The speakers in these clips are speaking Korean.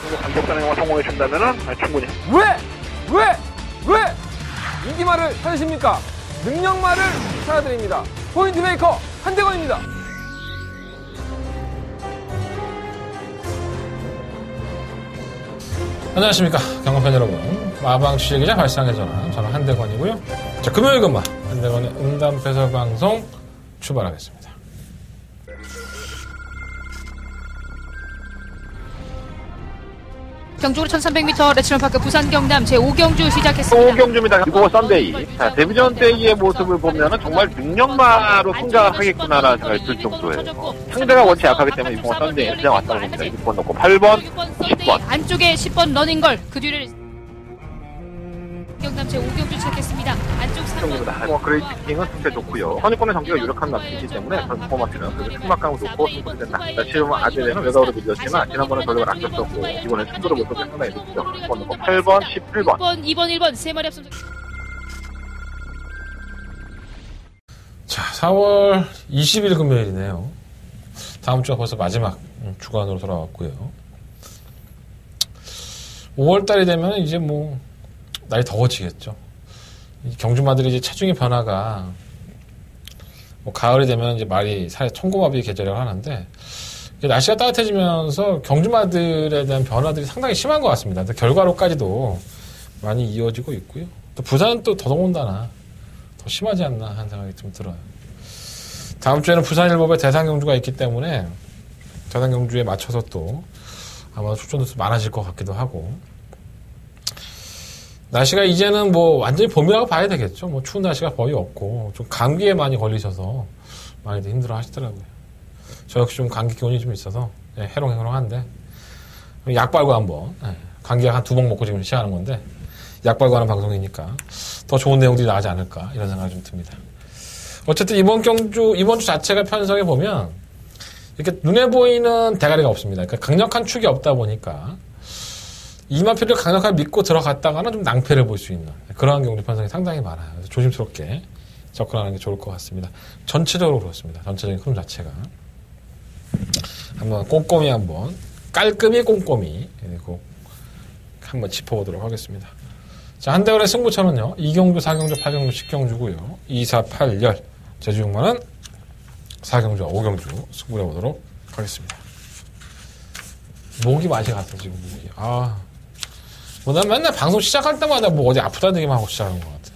정도 간격 단행만 성공해 준다면은 충분히. 왜 인기말을 찾으십니까? 능력말을 찾아드립니다. 포인트 메이커 한대건입니다. 안녕하십니까 경험팬 여러분. 마방 취재기자 발상의 전화, 저는 한대건이고요. 자, 금요일 금마 한대건의 음담패설 방송 출발하겠습니다. 경주로 1300m 레츠런파크 부산 경남 제5경주 시작했습니다. 5경주입니다. 이거 썬데이. 자, 데뷔전 데이의 모습을 보면은 정말 능력마로 승자하겠구나라는 생각이 들 정도예요. 상대가 원체 약하기 때문에 이번 썬데이는 그냥 왔다고 봅니다. 6번 넣고 8번, 10번. 안쪽에 10번 러닝걸, 그 뒤를 경남 제5경주 시작했습니다. 안쪽 3번. 그레이팅은 상대 좋고요. 선입권의 전기가 유력한 마피이기 때문에 퍼포먼스는 그래도 승막감을 놓고 승부를 된다. 지금 아재는 외곽으로 밀렸지만 지난번에 전력을 아꼈었고 이번에 승부를 못 던져 상당히 높죠. 6번 넣고 8번, 11번. 2번, 1번 세 마리 앞선. 자, 4월 20일 금요일이네요. 다음 주가 벌써 마지막 주간으로 돌아왔고요. 5월달이 되면 이제 뭐 날이 더워지겠죠. 경주마들이 이제 체중의 변화가 뭐 가을이 되면 이제 말이 살에 청고마비 계절이라고 하는데 날씨가 따뜻해지면서 경주마들에 대한 변화들이 상당히 심한 것 같습니다. 결과로까지도 많이 이어지고 있고요. 또 부산은 또 더더군다나 더 심하지 않나 하는 생각이 좀 들어요. 다음 주에는 부산일보의 대상경주가 있기 때문에 대상경주에 맞춰서 또 아마 출전도 많아질 것 같기도 하고, 날씨가 이제는 뭐 완전히 봄이라고 봐야 되겠죠. 뭐 추운 날씨가 거의 없고 좀 감기에 많이 걸리셔서 많이들 힘들어 하시더라고요. 저 역시 좀 감기 기운이 좀 있어서 해롱해롱한데 약 빨고 한번, 감기약 한 2번 먹고 지금 시작하는 건데 약 빨고 하는 방송이니까 더 좋은 내용들이 나오지 않을까 이런 생각이 좀 듭니다. 어쨌든 이번 주 자체가 편성해 보면 이렇게 눈에 보이는 대가리가 없습니다. 그러니까 강력한 축이 없다 보니까 이마표를 강력하게 믿고 들어갔다가는 좀 낭패를 볼 수 있는 그러한 경주 편성이 상당히 많아요. 그래서 조심스럽게 접근하는 게 좋을 것 같습니다. 전체적으로 그렇습니다. 전체적인 흐름 자체가. 한번 꼼꼼히 깔끔히 꼼꼼히 그리고 한번 짚어보도록 하겠습니다. 자, 한대원의 승부처는요. 2경주, 4경주, 8경주, 10경주고요. 2, 4, 8, 10. 제주용만은 4경주와 5경주 승부해 보도록 하겠습니다. 목이 맛이 갔어, 지금 목이. 난 맨날 방송 시작할 때마다 뭐 어디 아프다는 얘기만 하고 시작하는 것 같아.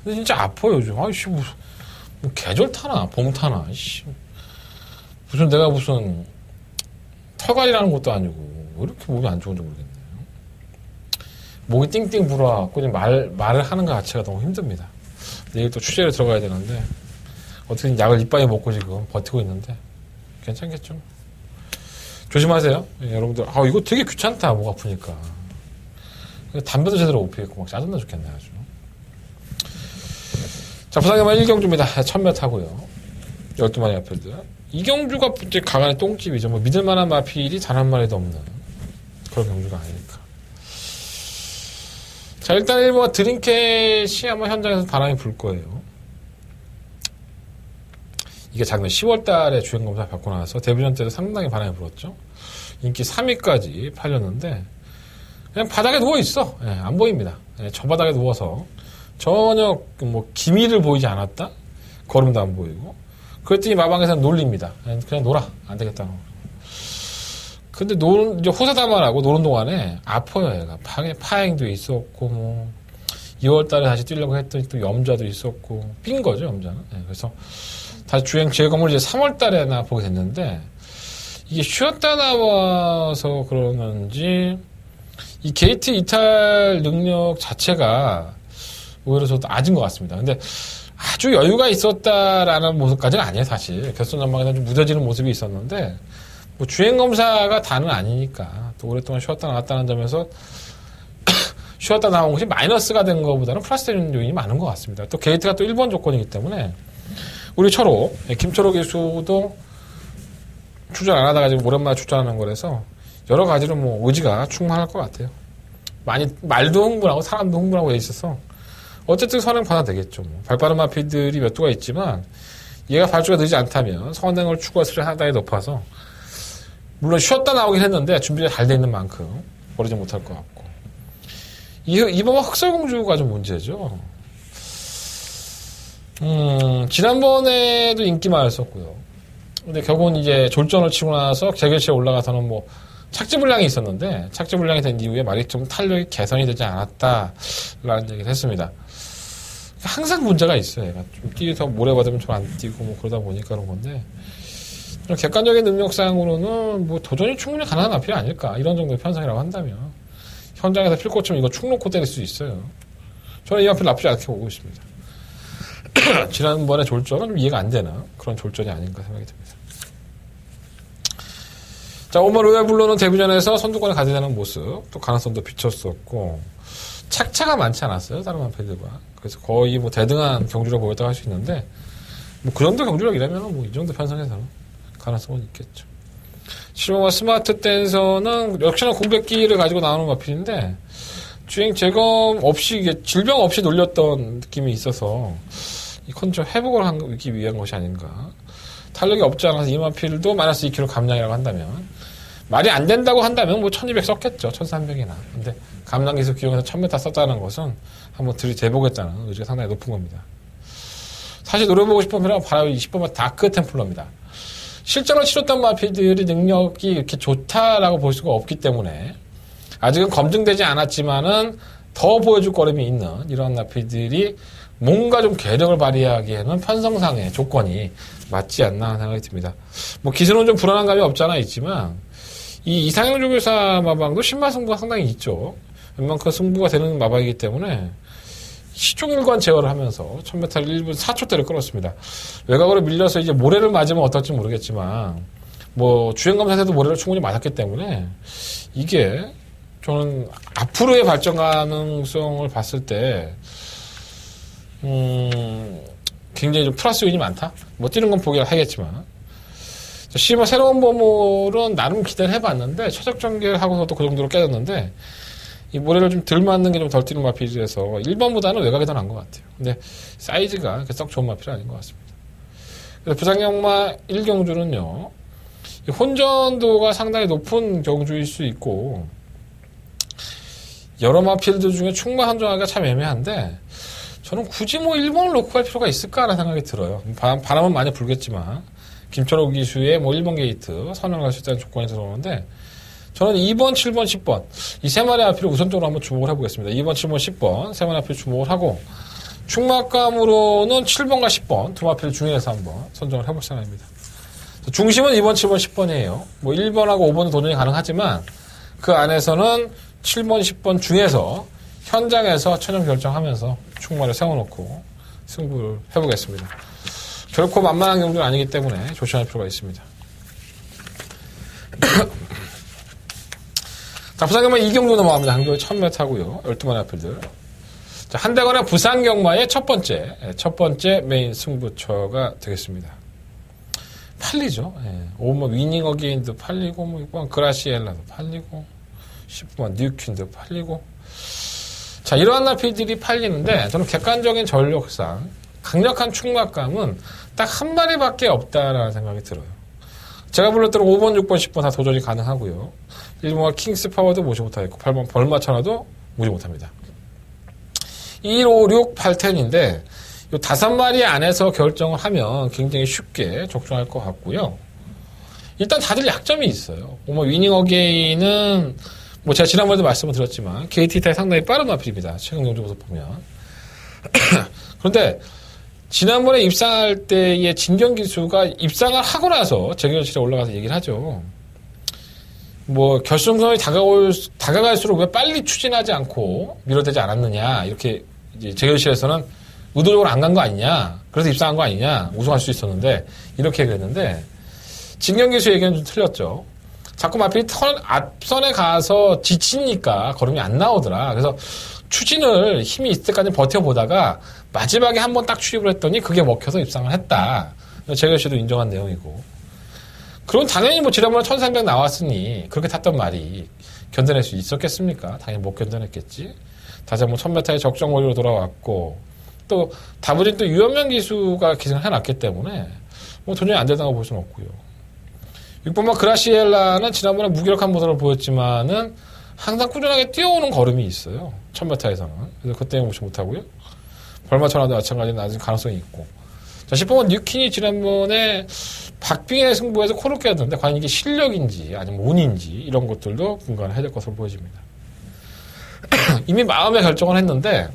근데 진짜 아파요, 요즘. 아이씨, 뭐 계절 타나, 봄 타나, 이씨. 내가 털갈이라는 것도 아니고, 왜 이렇게 몸이 안 좋은지 모르겠네요. 목이 띵띵 불어갖고, 말을 하는 것 자체가 너무 힘듭니다. 내일 또 취재를 들어가야 되는데, 어떻게든 약을 이빨에 먹고 지금 버티고 있는데, 괜찮겠죠? 조심하세요. 여러분들, 이거 되게 귀찮다, 목 아프니까. 담배도 제대로 못 피겠고, 막 짜증나 죽겠네, 아주. 자, 부산경마 1경주입니다. 1000m 하고요. 12마리 앞필드. 2경주가 이제 가간의 똥집이죠. 뭐, 믿을만한 마필이 단 한 마리도 없는 그런 경주가 아니니까. 자, 일단 1번가 드림캣이 아마 현장에서 바람이 불 거예요. 이게 작년 10월 달에 주행검사 받고 나서 데뷔전 때도 상당히 바람이 불었죠. 인기 3위까지 팔렸는데, 그냥 바닥에 누워있어. 안 보입니다. 저 바닥에 누워서 전혀 뭐 기미를 보이지 않았다? 걸음도 안 보이고. 그랬더니 마방에서는 놀립니다. 그냥 놀아. 안 되겠다. 근데 이제 호사다만하고 노는 동안에 아파요, 얘가. 파행도 있었고, 뭐, 2월 달에 다시 뛰려고 했더니 또 염좌도 있었고, 삔 거죠, 염좌는. 그래서 다시 재검을 이제 3월 달에 보게 됐는데, 이게 쉬었다 나와서 그러는지, 이 게이트 이탈 능력 자체가 오히려 저도 낮은 것 같습니다. 근데 아주 여유가 있었다라는 모습까지는 아니에요, 사실. 결선 전망에서 좀 무뎌지는 모습이 있었는데, 뭐 주행검사가 다는 아니니까, 또 오랫동안 쉬었다 나왔다는 점에서, 쉬었다 나온 것이 마이너스가 된 것보다는 플러스 되는 요인이 많은 것 같습니다. 또 게이트가 또 1번 조건이기 때문에, 우리 철호, 김철호 기수도 출전 안 하다가 지금 오랜만에 출전하는 거라서, 여러 가지로 뭐 의지가 충만할 것 같아요. 말도 흥분하고 사람도 흥분하고 돼 있어서 어쨌든 선행 변화되겠죠. 뭐. 발빠른 마피들이 몇 두가 있지만 얘가 발주가 늦지 않다면 선행을 추구할 수준이 상당히 높아서 물론 쉬었다 나오긴 했는데 준비가 잘 돼 있는 만큼 버리지 못할 것 같고. 이번 흑설공주가 좀 문제죠. 지난번에도 인기 많았었고요. 근데 결국은 이제 졸전을 치고 나서 재결실에 올라가서는 뭐 착지불량이 있었는데 착지불량이 된 이후에 말이 좀 탄력이 개선이 되지 않았다라는 얘기를 했습니다. 항상 문제가 있어요. 얘가 좀 뛰어서 모래받으면 좀 안 뛰고 뭐 그러다 보니까 그런 건데 좀 객관적인 능력상으로는 뭐 도전이 충분히 가능한 앞이 아닐까 이런 정도의 편성이라고 한다면 현장에서 필 꽂히면 이거 축 놓고 때릴 수 있어요. 저는 이 앞을 나쁘지 않게 보고 있습니다. 지난번에 졸전은 좀 이해가 안 되는 그런 졸전이 아닌가 생각이 듭니다. 자, 오마 로얄블루는 데뷔전에서 선두권에 가져가는 모습, 또 가능성도 비쳤었고, 착차가 많지 않았어요, 다른 한패들과. 그래서 거의 뭐 대등한 경주를 보였다고 할 수 있는데, 뭐 그 정도 경주력이라면 뭐 이 정도 편성에서는 가능성은 있겠죠. 실용화 스마트 댄서는 역시나 공백기를 가지고 나오는 마필인데, 주행 재검 없이, 이게 질병 없이 놀렸던 느낌이 있어서, 이 컨디션 회복을 하기 위한 것이 아닌가. 탄력이 없지 않아서 이 마필도 마이너스 2kg 감량이라고 한다면, 말이 안 된다고 한다면 뭐 1200 썼겠죠. 1300이나. 근데 감량기술 기용해서 1000m 썼다는 것은 한번 들이대보겠다는 의지가 상당히 높은 겁니다. 사실 노려보고 싶은 편은 바로 20번만 다크 템플러입니다. 실전을 치렀던 마필들이 능력이 이렇게 좋다라고 볼 수가 없기 때문에 아직은 검증되지 않았지만은 더 보여줄 거름이 있는 이런 마필들이 뭔가 좀 괴력을 발휘하기에는 편성상의 조건이 맞지 않나 하는 생각이 듭니다. 뭐 기술은 좀 불안한 감이 없잖아 있지만 이 이상형 조교사 마방도 신마 승부가 상당히 있죠. 웬만큼 승부가 되는 마방이기 때문에 시종일관 제어를 하면서 1000m를 1분 4초대를 끌었습니다. 외곽으로 밀려서 이제 모래를 맞으면 어떨지 모르겠지만 뭐 주행검사에서도 모래를 충분히 맞았기 때문에 이게 저는 앞으로의 발전 가능성을 봤을 때 굉장히 좀 플러스 요인이 많다. 뭐 뛰는 건 포기를 하겠지만 시마 새로운 보물은 나름 기대를 해봤는데 최적 전개를 하고서도 그 정도로 깨졌는데 이 모래를 좀 덜 맞는 게 좀 덜 뛰는 마필이라서 1번보다는 외곽이 더 나은 것 같아요. 근데 사이즈가 썩 좋은 마필은 아닌 것 같습니다. 그래서 부산경마 1경주는요 혼전도가 상당히 높은 경주일 수 있고 여러 마필들 중에 충마 선정하기가 참 애매한데 저는 굳이 뭐 1번을 놓고 갈 필요가 있을까라는 생각이 들어요. 바람은 많이 불겠지만 김철호 기수의 뭐 1번 게이트 선언을 할 수 있다는 조건이 들어오는데 저는 2번, 7번, 10번 이 세 마리 앞을 우선적으로 한번 주목을 해보겠습니다. 2번, 7번, 10번 세 마리 앞을 주목을 하고 충막감으로는 7번과 10번 두 마필 중에서 한번 선정을 해볼 생각입니다. 중심은 2번, 7번, 10번이에요. 뭐 1번하고 5번은 도전이 가능하지만 그 안에서는 7번, 10번 중에서 현장에서 최종 결정하면서 충마를 세워놓고 승부를 해보겠습니다. 결코 만만한 경주는 아니기 때문에 조심할 필요가 있습니다. 자, 부산경마 2경주 넘어갑니다. 항저우 1000m고요. 12마리 앞필들. 자, 한대건의 부산경마의 첫 번째 메인 승부처가 되겠습니다. 팔리죠. 예. 5번 위닝 어게인도 팔리고, 뭐 6번 그라시엘라도 팔리고, 10번 뉴퀸도 팔리고. 자, 이러한 나필들이 팔리는데, 저는 객관적인 전력상, 강력한 충막감은 딱 한 마리밖에 없다라는 생각이 들어요. 제가 불렀던 5번, 6번, 10번 다 도전이 가능하고요. 1번과 킹스 파워도 모지 못하겠고 8번 벌마차나도 모지 못합니다. 1, 5, 6, 8, 10인데 이 5마리 안에서 결정을 하면 굉장히 쉽게 적중할 것 같고요. 일단 다들 약점이 있어요. 뭐 위닝 어게인은 뭐 제가 지난번에도 말씀을 드렸지만 KT 타이 상당히 빠른 마필입니다. 최근 경주 모습 보면. 그런데 지난번에 입상할 때의 진경 기수가 입상을 하고 나서 재결실에 올라가서 얘기를 하죠. 뭐 결승선이 다가갈수록 왜 빨리 추진하지 않고 미뤄되지 않았느냐 이렇게 이제 재결실에서는 의도적으로 안 간 거 아니냐 그래서 입상한 거 아니냐 우승할 수 있었는데 이렇게 얘기했는데 진경 기수 얘기는 좀 틀렸죠. 자꾸 마필이 앞선에 가서 지치니까 걸음이 안 나오더라. 그래서 추진을 힘이 있을 때까지 버텨보다가 마지막에 한번 딱 출입을 했더니 그게 먹혀서 입상을 했다. 재결 씨도 인정한 내용이고. 그럼 당연히 뭐 지난번에 1300 나왔으니 그렇게 탔던 말이 견뎌낼 수 있었겠습니까? 당연히 못 견뎌냈겠지. 다시 한번 1000m의 적정 거리로 돌아왔고 또 다부진 또 유현명 기수가 기승을 해놨기 때문에 뭐 도전이 안 된다고 볼 수는 없고요. 6번마 그라시엘라는 지난번에 무기력한 모습을 보였지만은 항상 꾸준하게 뛰어오는 걸음이 있어요. 1000m에서는. 그래서 그때 무시 못하고요. 벌마천하도 마찬가지로 아직 가능성이 있고. 자, 10번은 뉴킨이 지난번에 박빙의 승부에서 코를 깨었는데 과연 이게 실력인지 아니면 운인지 이런 것들도 분간을 해야 될 것으로 보여집니다. 이미 마음의 결정을 했는데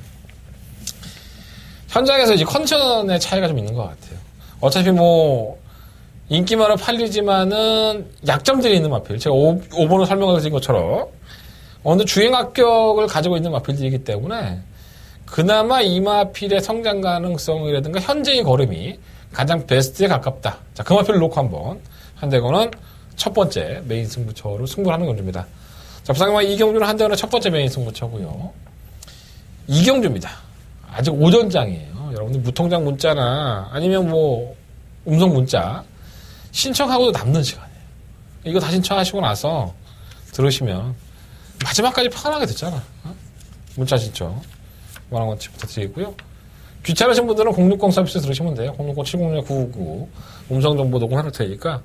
현장에서 이제 컨디션의 차이가 좀 있는 것 같아요. 어차피 뭐 인기만으로 팔리지만은 약점들이 있는 마필. 제가 5번을 설명을 드린 것처럼 어느 주행 합격을 가지고 있는 마필들이기 때문에 그나마 이 마필의 성장 가능성이라든가 현재의 걸음이 가장 베스트에 가깝다. 자, 그 마필을 놓고 한번 한대건은 첫 번째 메인 승부처로 승부를 하는 경주입니다. 자, 부상마 이경주는 한대건은 첫 번째 메인 승부처고요. 이경주입니다. 아직 오전장이에요. 여러분들 무통장 문자나 아니면 뭐 음성 문자 신청하고도 남는 시간이에요. 이거 다 신청하시고 나서 들으시면 마지막까지 편하게 듣잖아. 어? 문자 신청 원하는 것 부탁드리고요. 귀찮으신 분들은 060 서비스 들으시면 돼요. 060-706-999 음성정보 녹음해놓을 테니까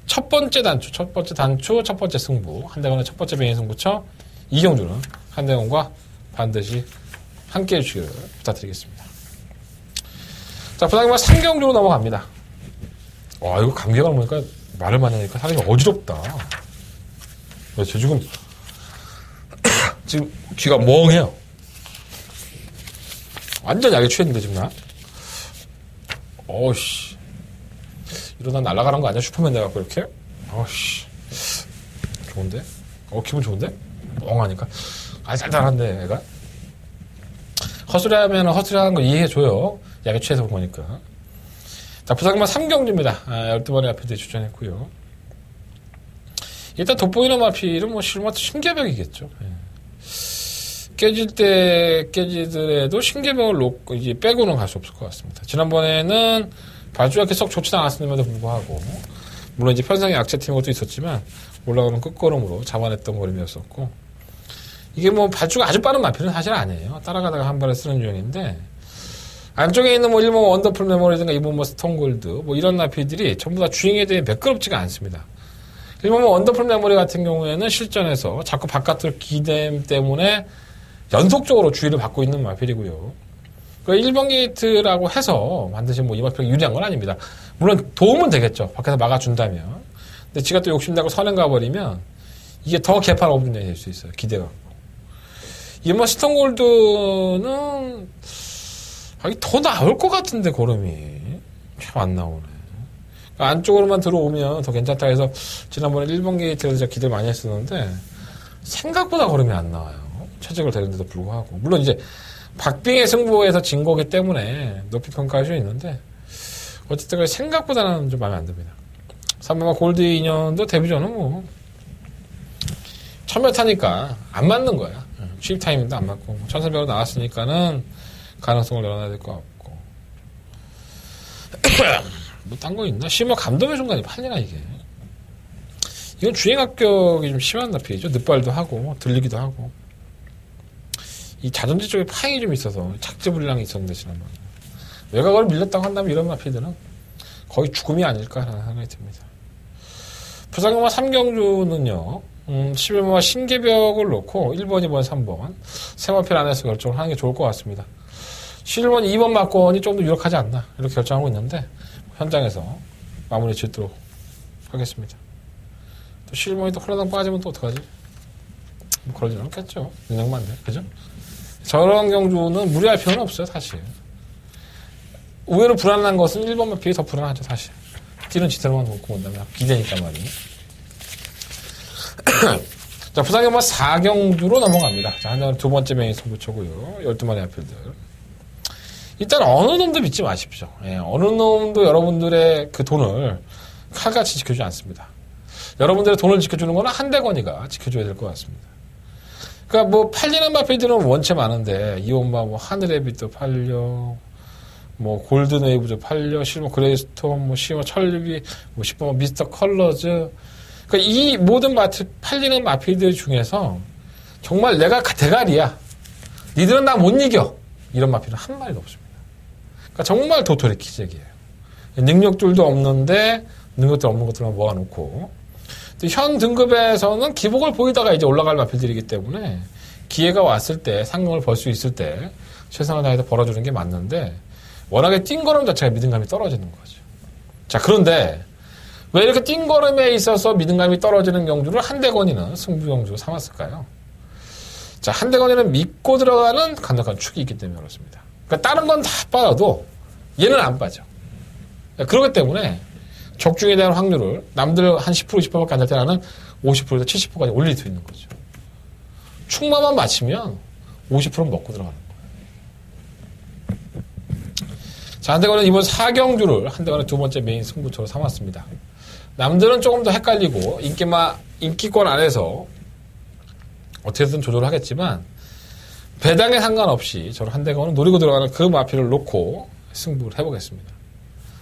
첫 번째 단추, 첫 번째 승부 한대건의 첫 번째 메인 승부처 이경주는 한대건과 반드시 함께 해주시기를 부탁드리겠습니다. 자, 부상이만 3경주로 넘어갑니다. 와, 이거 감기가 보니까 말을 많이 하니까 사람이 어지럽다. 저 지금 귀가 멍해요. 완전 약에 취했는데 지금 나. 어우씨. 이러다 날아가는 거 아니야? 슈퍼맨 돼갖고 이렇게. 어우씨. 좋은데? 기분 좋은데? 멍하니까. 짤짤한데 애가. 헛소리하면 헛소리하는 거 이해해줘요. 약에 취해서 보니까. 자, 부상만 3경주입니다. 12번의 마필들이 출전했고요. 일단 돋보이는 마필은 뭐 신개벽이겠죠. 예. 깨질 때 깨지더라도 신개벽을 놓고 이제 빼고는 갈 수 없을 것 같습니다. 지난번에는 발주가 이렇게 썩 좋지 않았음에도 불구하고 물론 이제 편성의 악재팀 것도 있었지만 올라가는 끝걸음으로 잡아냈던 걸음이었었고 이게 뭐 발주가 아주 빠른 마필은 사실 아니에요. 따라가다가 한 발에 쓰는 유형인데 안쪽에 있는 뭐 1번 원더풀 메모리든가 2번 뭐 스톤골드 뭐 이런 마필들이 전부 다 주행에 대해 매끄럽지가 않습니다. 1번 뭐 원더풀 메모리 같은 경우에는 실전에서 자꾸 바깥으로 기댐 때문에 연속적으로 주의를 받고 있는 마필이고요. 그 1번 게이트라고 해서 반드시 뭐 이 마필이 유리한 건 아닙니다. 물론 도움은 되겠죠. 밖에서 막아준다면. 근데 지가 또 욕심내고 선행 가버리면 이게 더 개판 업운전이 될 수 있어요. 기대가. 이 뭐 스톤골드는 더 나올 것 같은데 걸음이 참 안 나오네. 그러니까 안쪽으로만 들어오면 더 괜찮다 해서 지난번에 1번 게이트에서 제가 기대를 많이 했었는데 생각보다 걸음이 안 나와요. 최적을 되는데도 불구하고 물론 이제 박빙의 승부에서 진 거기 때문에 높이 평가할 수 있는데 어쨌든 생각보다는 좀 마음에 안 듭니다. 3번마 골드 2년도 데뷔전은 뭐 1000m 타니까 안 맞는 거야. 취입 타이밍도 안 맞고 1300으로 나왔으니까는 가능성을 열어놔야 될 것 같고 뭐 딴 거 있나? 심어 감동의 순간이 팔리나 이게. 이건 주행 합격이 좀 심한 나피죠. 늦발도 하고 들리기도 하고 이 자전지 쪽에 파행이 좀 있어서 착지 불량이 있었는데 지난번에 외곽으로 밀렸다고 한다면 이런 마피들은 거의 죽음이 아닐까라는 생각이 듭니다. 부상경마 3경주는요 11번과 신개벽을 놓고 1번, 2번, 3번 세 마필 안에서 결정을 하는 게 좋을 것 같습니다. 11번, 2번 막권이 좀 더 유력하지 않나 이렇게 결정하고 있는데 현장에서 마무리 짓도록 하겠습니다. 또 11번이 또 홀라당 빠지면 또 어떡하지? 뭐 그러지는 않겠죠. 능력만 돼. 그죠? 저런 경주는 무리할 필요는 없어요, 사실. 의외로 불안한 것은 1번만 비해 더 불안하죠, 사실. 뛰는 지대로만 놓고 온다면 기대니까 말이에요. 자, 부상경마 4경주로 넘어갑니다. 자, 한장은 두 번째 메인 승부처고요. 12마리 앞필들. 일단 어느 놈도 믿지 마십시오. 예, 어느 놈도 여러분들의 그 돈을 칼같이 지켜주지 않습니다. 여러분들의 돈을 지켜주는 거는 한대건이가 지켜줘야 될 것 같습니다. 그러니까 뭐 팔리는 마필들은 원체 많은데 이온마 뭐 하늘의 빛도 팔려, 뭐 골든 웨이브도 팔려, 실버 그레이스톤, 뭐 시어 철비, 뭐 10번 미스터 컬러즈. 그러니까 이 모든 팔리는 마필들 중에서 정말 내가 대가리야. 니들은 나 못 이겨. 이런 마필은 한 마리도 없습니다. 그러니까 정말 도토리 키재기예요. 능력들도 없는데 있는 것들 없는 것들만 모아놓고. 현 등급에서는 기복을 보이다가 이제 올라갈 마필들이기 때문에 기회가 왔을 때 상금을 벌 수 있을 때 최선을 다해서 벌어주는 게 맞는데 워낙에 띵걸음 자체가 믿음감이 떨어지는 거죠. 자, 그런데 왜 이렇게 띵걸음에 있어서 믿음감이 떨어지는 경주를 한대건이는 승부경주로 삼았을까요? 자, 한대건이는 믿고 들어가는 강력한 축이 있기 때문에 그렇습니다. 그러니까 다른 건 다 빠져도 얘는 안 빠져. 그렇기 때문에 적중에 대한 확률을 남들 한 10%, 20%밖에 안 될 때 나는 50%에서 70%까지 올릴 수 있는 거죠. 축마만 맞추면 50%는 먹고 들어가는 거예요. 자, 한대건은 이번 4경주를 한대건의 두 번째 메인 승부처로 삼았습니다. 남들은 조금 더 헷갈리고 인기권 안에서 어떻게든 조절을 하겠지만 배당에 상관없이 저는 한대건은 노리고 들어가는 그 마피를 놓고 승부를 해보겠습니다.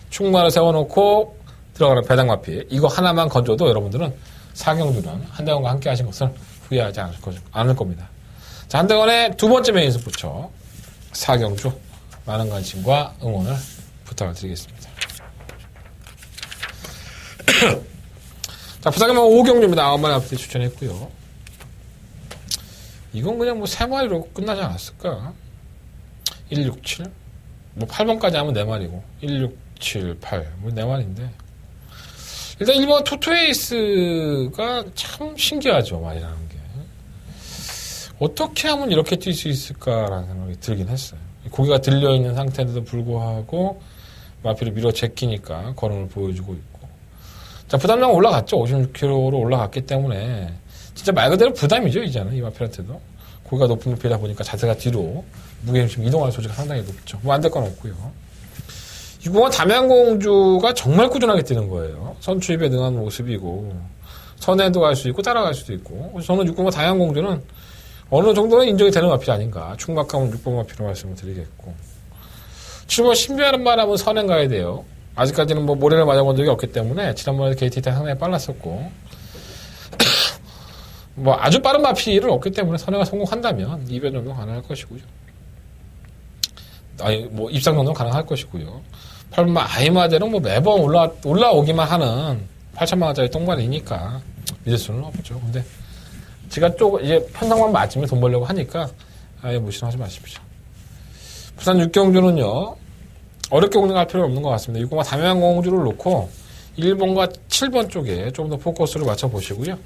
축마를 세워놓고 들어가는 배당 마피 이거 하나만 건져도 여러분들은 4경주는 한대건과 함께 하신 것을 후회하지 않을 겁니다. 자, 한대건의 두 번째 메인 승부처 4경주 많은 관심과 응원을 부탁을 드리겠습니다. 자, 부산경마 5경주입니다. 9마리 앞뒤 추천했고요. 이건 그냥 뭐 3마리로 끝나지 않았을까? 1, 6, 7. 뭐 8번까지 하면 4마리고 1, 6, 7, 8. 뭐 4마리인데. 일단 1번 투투에이스가 참 신기하죠. 말이라는 게. 어떻게 하면 이렇게 뛸 수 있을까라는 생각이 들긴 했어요. 고개가 들려있는 상태인데도 불구하고 마피를 밀어 제끼니까 걸음을 보여주고 있고. 자, 부담량 올라갔죠. 56kg로 올라갔기 때문에 진짜 말 그대로 부담이죠. 이제는 이 마필한테도. 고기가 높은 마필이다 보니까 자세가 뒤로 무게중심 이동할 소지가 상당히 높죠. 뭐 안 될 건 없고요. 이 공은 담양공주가 정말 꾸준하게 뛰는 거예요. 선추입에 능한 모습이고 선에도 갈 수 있고 따라갈 수도 있고. 저는 6공과 담양공주는 어느 정도는 인정이 되는 마필이 아닌가. 충막하면 6번 마필로 말씀을 드리겠고. 7번 신비하는 바람은 선행 가야 돼요. 아직까지는 뭐 모래를 맞아본 적이 없기 때문에 지난번에 KT 때 상당히 빨랐었고 뭐 아주 빠른 마피를 없기 때문에 선행가 성공한다면 2배 정도 가능할 것이고요. 아니 뭐 입상 정도 가능할 것이고요. 8번 아이마대는 뭐 매번 올라오기만 하는 8천만 원짜리 똥발이니까 믿을 수는 없죠. 근데 제가 이제 편성만 맞으면 돈 벌려고 하니까 아예 무시하지 마십시오. 부산 6경주는요. 어렵게 공략할 필요는 없는 것 같습니다. 6공과 담양공주를 놓고 1번과 7번 쪽에 좀 더 포커스를 맞춰보시고요.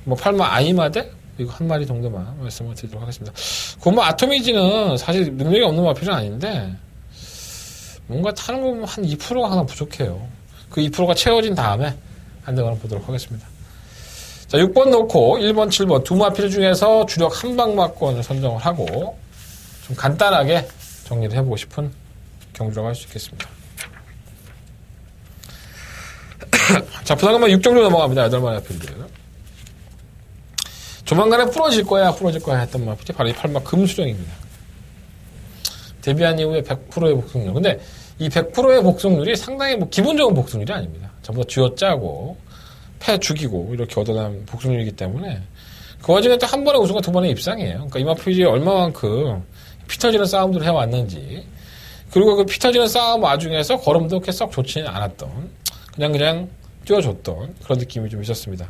뭐 8번 아이마대? 이거 한 마리 정도만 말씀을 드리도록 하겠습니다. 고마 아토미지는 사실 능력이 없는 마필은 아닌데 뭔가 타는 거 보면 한 2%가 하나 부족해요. 그 2%가 채워진 다음에 한 대만 보도록 하겠습니다. 자, 6번 놓고 1번, 7번 두 마필 중에서 주력 한방마권을 선정을 하고 좀 간단하게 정리를 해보고 싶은 경주라고 할 수 있겠습니다. 자, 부산경마 6경주 넘어갑니다. 8마리 마필들. 조만간에 부러질 거야 했던 마필이 바로 이 8마 금수령입니다. 데뷔한 이후에 100%의 복승률. 근데 이 100%의 복승률이 상당히 뭐 기본적인 복승률이 아닙니다. 전부 다 쥐어짜고 패 죽이고 이렇게 얻어난 복승률이기 때문에 그 와중에 또 한 번에 우승과 두 번의 입상이에요. 그러니까 이 마필이 얼마만큼 피 터지는 싸움들을 해왔는지 그리고 그 피 터지는 싸움 와중에서 걸음도 그렇게 썩 좋지는 않았던 그냥 뛰어줬던 그런 느낌이 좀 있었습니다.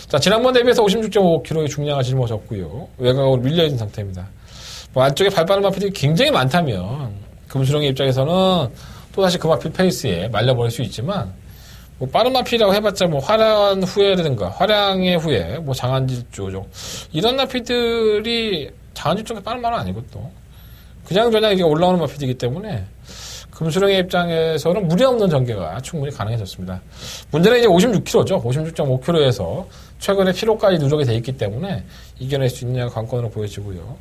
자, 지난번 대비해서 56.5kg의 중량을 짊어졌고요. 외곽으로 밀려있는 상태입니다. 뭐 안쪽에 발빠른 마필이 굉장히 많다면 금수령의 입장에서는 또다시 그 마필 페이스에 말려버릴 수 있지만 뭐 빠른 마필이라고 해봤자 뭐 화량 후회라든가 화량의 후회, 뭐 장안질주 이런 마필들이 장안질주가 빠른 말은 아니고 또 그냥 이게 올라오는 마필이기 때문에 금수령의 입장에서는 무리 없는 전개가 충분히 가능해졌습니다. 문제는 이제 56kg죠. 56.5kg에서 최근에 피로까지 누적이 돼 있기 때문에 이겨낼 수 있느냐가 관건으로 보여지고요.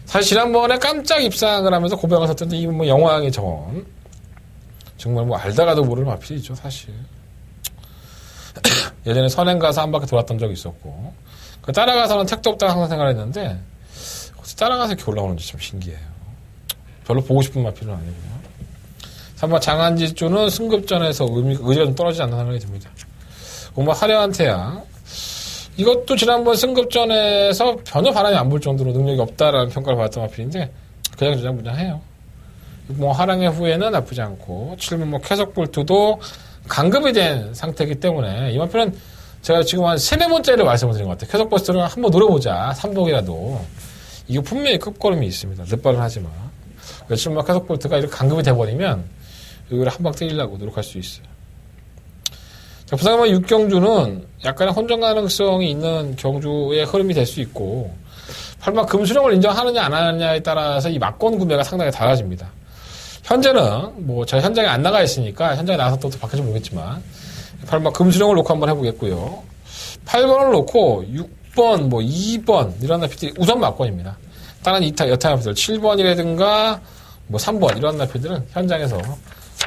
사실 지난번에 깜짝 입상을 하면서 고백을 섰던데 이 뭐 영광의 전 정말 뭐 알다가도 모르는 마필이죠, 사실. 예전에 선행 가서 한 바퀴 돌았던 적이 있었고 그 따라가서는 택도 없다고 항상 생각했는데 어떻게 따라가서 이렇게 올라오는지 참 신기해요. 별로 보고 싶은 마필은 아니고요. 3번 장안지주는 승급전에서 의지가 좀 떨어지지 않는 생각이 듭니다. 정말 화려한 태양. 이것도 지난번 승급전에서 전혀 바람이 안 불 정도로 능력이 없다라는 평가를 받았던 마필인데 그냥 무장해요. 뭐 하랑의 후에는 나쁘지 않고 7번 뭐 쾌속볼트도 강급이 된 상태이기 때문에 이 마필은 제가 지금 한 3-4번째를 말씀을 드린 것 같아요. 쾌속볼트를 한번 노려보자. 3복이라도. 이거 분명히 급걸음이 있습니다. 늦발은 하지만. 7번 쾌속볼트가 이렇게 강급이 돼버리면 여기를 한 방 때리려고 노력할 수 있어요. 자, 부산만 6경주는 약간의 혼전 가능성이 있는 경주의 흐름이 될 수 있고 8번 금수령을 인정하느냐 안 하느냐에 따라서 이 막권 구매가 상당히 달라집니다. 현재는 뭐 제가 현장에 안 나가 있으니까 현장에 나가서 또 바뀔지 모르겠지만 8번 금수령을 놓고 한번 해보겠고요. 8번을 놓고 6번, 뭐 2번 이런 나피들이 우선 막권입니다. 다른 여타 나피들 7번이라든가 뭐 3번 이런 나피들은 현장에서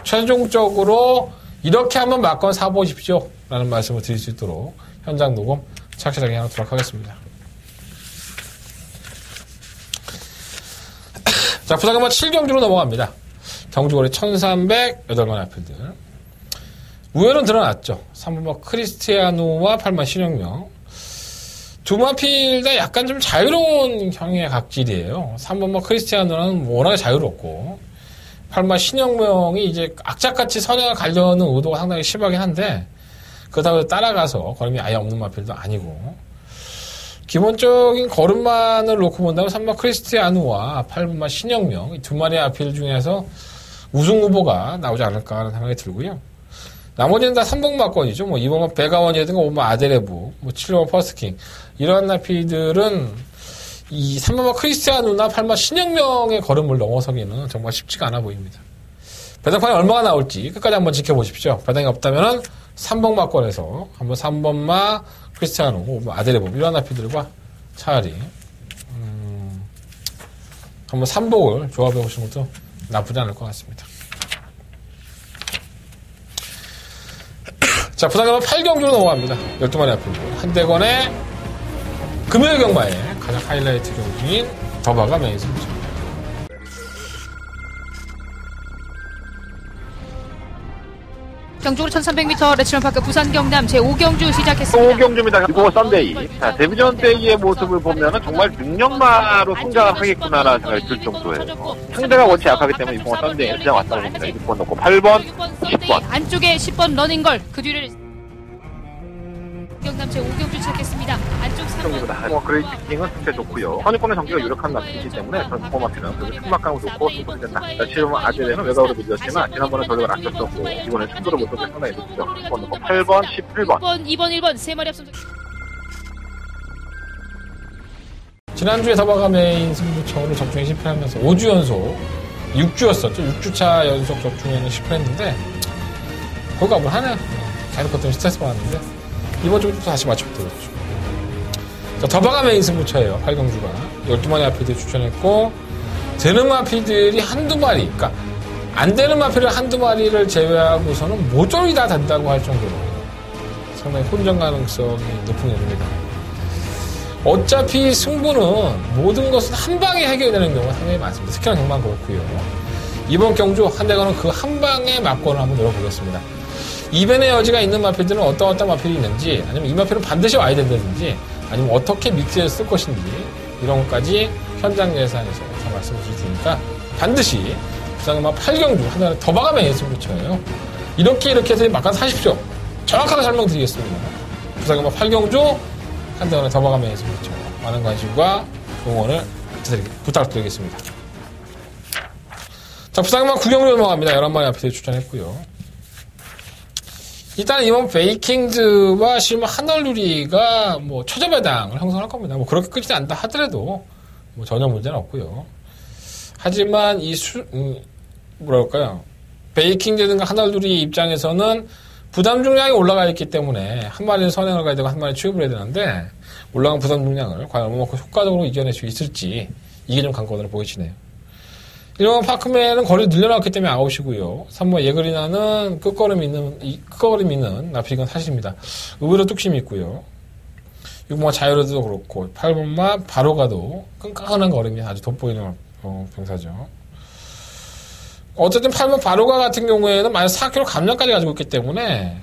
최종적으로 이렇게 한번 막권 사보십시오 라는 말씀을 드릴 수 있도록 현장 녹음 착실하게 해놓도록 하겠습니다. 자, 부산금만 7경주로 넘어갑니다. 경주거리 1308번 앞필들. 우열은 드러났죠. 3번 크리스티아노와 8번 신영명. 두 마필 다 약간 좀 자유로운 형의 각질이에요. 3번 크리스티아노는 워낙에 자유롭고 8번 신영명이 이제 악착같이 선행을 가려는 의도가 상당히 심하긴 한데 그렇다고 따라가서 걸음이 아예 없는 마필도 아니고 기본적인 걸음만을 놓고 본다면 3번 크리스티아누와 8번만 신영명 이 두 마리의 아필 중에서 우승 후보가 나오지 않을까 하는 생각이 들고요. 나머지는 다 3번마권이죠. 뭐 2번만 베가원이라든가 5번 아데레브, 뭐 7번 퍼스킹 이런 아필들은 이 3번만 크리스티아누나 8번 신영명의 걸음을 넘어서기는 정말 쉽지가 않아 보입니다. 배당판이 얼마가 나올지 끝까지 한번 지켜보십시오. 배당이 없다면은 3번마권에서 한번 3번마 크리스티아노, 뭐 아데레보 이런 아피들과 차라리 한번 3복을 조합해 보시는 것도 나쁘지 않을 것 같습니다. 자, 부산경마 8경주로 넘어갑니다. 12마리 아피들 한대건의 금요일 경마의 가장 하이라이트 경주인 더바가 메인 승부처. 경주로 1300m 레츠런파크 부산 경남 제5경주 시작했습니다. 5경주입니다. 그리고 썬데이. 자, 데뷔전 때의 모습을 보면은 정말 능력마로 성장을 하겠구나라는 생각이 들 정도예요. 상대가 원체 약하기 때문에 이번 썬데이는 그냥 왔다고 봅니다. 6번 넣고 8번, 10번. 안쪽에 10번 러닝걸 그 뒤를 경남 제5경주 시작했습니다. 안쪽 3번. 뭐 그레이팅은 상태 좋고요. 선유권의 전기가 유력한 납치이기 때문에 저는 포마트는 그리고 승막강을 놓고 승부를 된다. 지금 아재대는 외곽으로 밀렸지만 지난번에 전력을 아꼈었고 이번에 승부를 못 쏘게 상당히 높죠. 6번 넣고 8번, 11번. 2번, 1번 세 마리 앞선. 지난주에 더바가 메인 승부처를 접종에 실패하면서 5주 연속 6주였었죠. 6주차 연속 접종에는 실패했는데 거기가 뭘 하네. 계속 그것 때문에 스트레스 받았는데 이번 주부터 다시 맞춰보도록죠. 자, 더바가 메인 승부처예요. 8경주가 12마리 마필들 추천했고 되는 마필들이 한두 마리, 그러니까 안 되는 마필을 한두 마리를 제외하고서는 모조리 다 된다고 할 정도로 상당히 혼전 가능성이 높은 경우입니다. 어차피 승부는 모든 것은 한 방에 해결되는 경우가 상당히 많습니다. 특히나 경만 그렇고요. 이번 경주 한대건은 그 한 방에 막권을 한번 노려보겠습니다. 이변의 여지가 있는 마필들은 어떤 마필이 있는지, 아니면 이 마필은 반드시 와야 된다든지, 아니면 어떻게 믹스해서 쓸 것인지, 이런 것까지 현장 예산에서 다 말씀을 드릴 테니까, 반드시 부산경마 8경주 하나를 더 봐가면 예술부처예요. 이렇게 해서 막간 사십시오. 정확하게 설명드리겠습니다. 부산경마 8경주 한대원에 더 봐가면 예술부처. 많은 관심과 응원을 부탁드리겠습니다. 자, 부산경마 9경주로 넘어갑니다. 11마리 앞에 추천했고요. 일단 이번 베이킹즈와 실물 한얼누리가 뭐 최저배당을 형성할 겁니다. 뭐 그렇게 끊지 않다 하더라도 뭐 전혀 문제는 없고요. 하지만 뭐랄까요. 베이킹즈든가 한얼누리 입장에서는 부담 중량이 올라가 있기 때문에 한 마리를 선행을 가야 되고 한 마리 취급을 해야 되는데 올라간 부담 중량을 과연 얼마만큼 효과적으로 이겨낼 수 있을지 이게 좀 관건으로 보이시네요. 1번 파크맨은 거리를 늘려놨기 때문에 아웃이고요. 3번 예그리나는 끝걸음이 있는 납치건 사실입니다. 의외로 뚝심이 있고요. 6번 자유로드도 그렇고 8번만 바로가도 끈끈한 걸음이 아주 돋보이는 병사죠. 어쨌든 8번 바로가 같은 경우에는 마이너스 4kg 감량까지 가지고 있기 때문에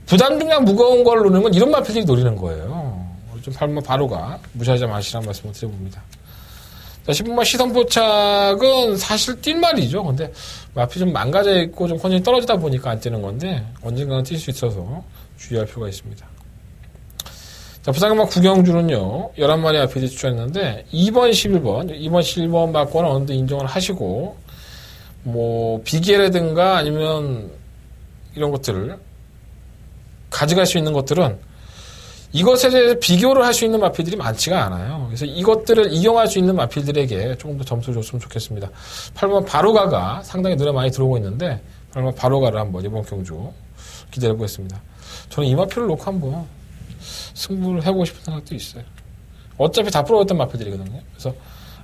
부담 중량 무거운 걸 노리는 건 이런 마필들이 노리는 거예요. 좀 8번 바로가 무시하지 마시라는 말씀을 드려봅니다. 자, 10번마 시선포착은 사실 뛸 말이죠. 근데 앞이 좀 망가져 있고 좀 컨디션이 떨어지다 보니까 안 뛰는 건데 언젠가는 뛸 수 있어서 주의할 필요가 있습니다. 자, 부산경마 구경주는요, 11마리 앞에 추천했는데 2번, 11번, 2번, 11번 맞고는 어느 정도 인정을 하시고, 뭐, 비계라든가 아니면 이런 것들을 가져갈 수 있는 것들은 이것에 대해서 비교를 할 수 있는 마필들이 많지가 않아요. 그래서 이것들을 이용할 수 있는 마필들에게 조금 더 점수를 줬으면 좋겠습니다. 8번 바로가가 상당히 눈에 많이 들어오고 있는데 8번 바로가를 한번 이번 경주 기대해 보겠습니다. 저는 이 마필을 놓고 한번 승부를 해보고 싶은 생각도 있어요. 어차피 다 풀어졌던 마필들이거든요. 그래서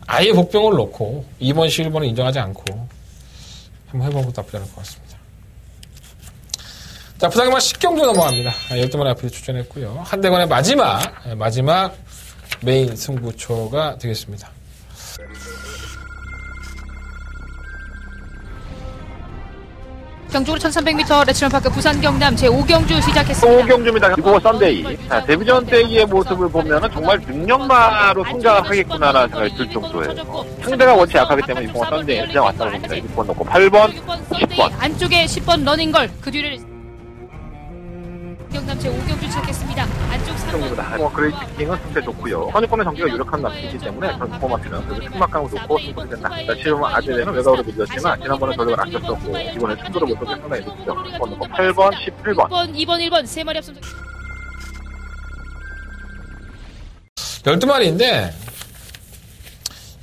아예 복병을 놓고 2번, 11번을 인정하지 않고 한번 해보는 것도 나쁘지 않을 것 같습니다. 자, 부산경마 10경주 넘어갑니다. 12마리 앞에 추천했고요. 한대건의 마지막 메인 승부처가 되겠습니다. 경주로 1300m 레츠런파크 부산 경남 제5경주 시작했습니다. 5경주입니다. 그리고 썬데이. 자, 데뷔전 때의 모습을 보면은 정말 능력마로 성장을 하겠구나라는 생각이 들 정도예요. 상대가 원체 약하기 때문에 이번 썬데이는 그냥 왔다고 봅니다. 6번 넣고 8번, 10번. 안쪽에 10번 러닝걸, 그 뒤를 경남 제5경주 시작했습니다. 안쪽 3번. 그레이팅은 상태 좋고요. 선유권의 전기가 유력한 마필이기 때문에 저는 포마트는 그래도 승막감을 놓고 승부를 된다. 지금 아재는 외곽으로 밀렸지만 지난번에 전력을 아꼈었고 이번에 승부를 못 쏘게 상당히 높죠. 6번 넣고 8번, 11번. 2번, 1번, 3마리 앞선. 12마리인데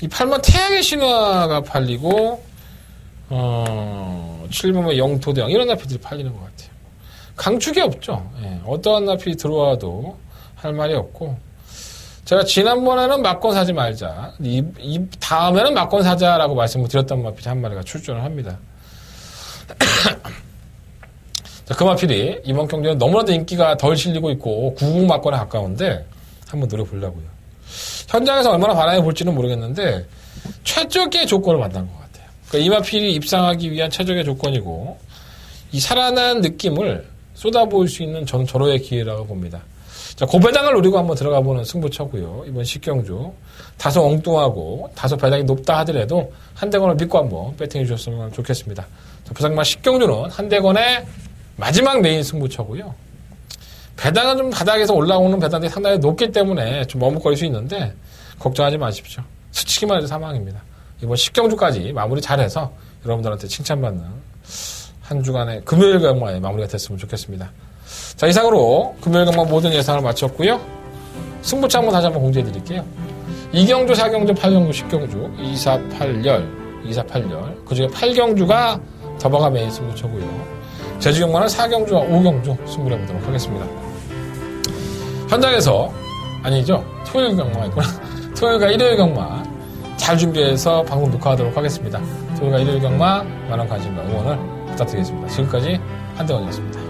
이 8번 태양의 신화가 팔리고 7번의 영토대왕 이런 나필들이 팔리는 것 같아요. 강축이 없죠. 예, 어떠한 나필이 들어와도 할 말이 없고 제가 지난번에는 막권 사지 말자 이 다음에는 막권 사자라고 말씀을 드렸던 마필이 한 마리가 출전을 합니다. 자, 그 마필이 이번 경기는 너무나도 인기가 덜 실리고 있고 90 막권에 가까운데 한번 노려보려고요. 현장에서 얼마나 반응해 볼지는 모르겠는데 최적의 조건을 만난 것 같아요. 그러니까 이 마필이 입상하기 위한 최적의 조건이고 이 살아난 느낌을 쏟아부을 수 있는 저는 절호의 기회라고 봅니다. 자, 고배당을 노리고 한번 들어가보는 승부처고요. 이번 10경주 다소 엉뚱하고 다소 배당이 높다 하더라도 한대건을 믿고 한번 배팅해 주셨으면 좋겠습니다. 자, 부산경마 10경주는 한대건의 마지막 메인 승부처고요. 배당은 좀 바닥에서 올라오는 배당들이 상당히 높기 때문에 좀 머뭇거릴 수 있는데 걱정하지 마십시오. 스치기만 해도 사망입니다. 이번 10경주까지 마무리 잘해서 여러분들한테 칭찬받는 한 주간의 금요일 경마의 마무리가 됐으면 좋겠습니다. 자, 이상으로 금요일 경마 모든 예상을 마쳤고요. 승부차 한번 다시 한번 공지해 드릴게요. 2경주, 4경주, 8경주, 10경주, 2, 4, 8열. 그 중에 8경주가 더버가 메인 승부처고요. 제주 경마는 4경주와 5경주 승부를 해보도록 하겠습니다. 현장에서, 아니죠. 토요일 경마가 있구나. 토요일과 일요일 경마 잘 준비해서 방송 녹화하도록 하겠습니다. 토요일과 일요일 경마 많은 관심과 응원을 부탁드리겠습니다. 지금까지 한대원이었습니다.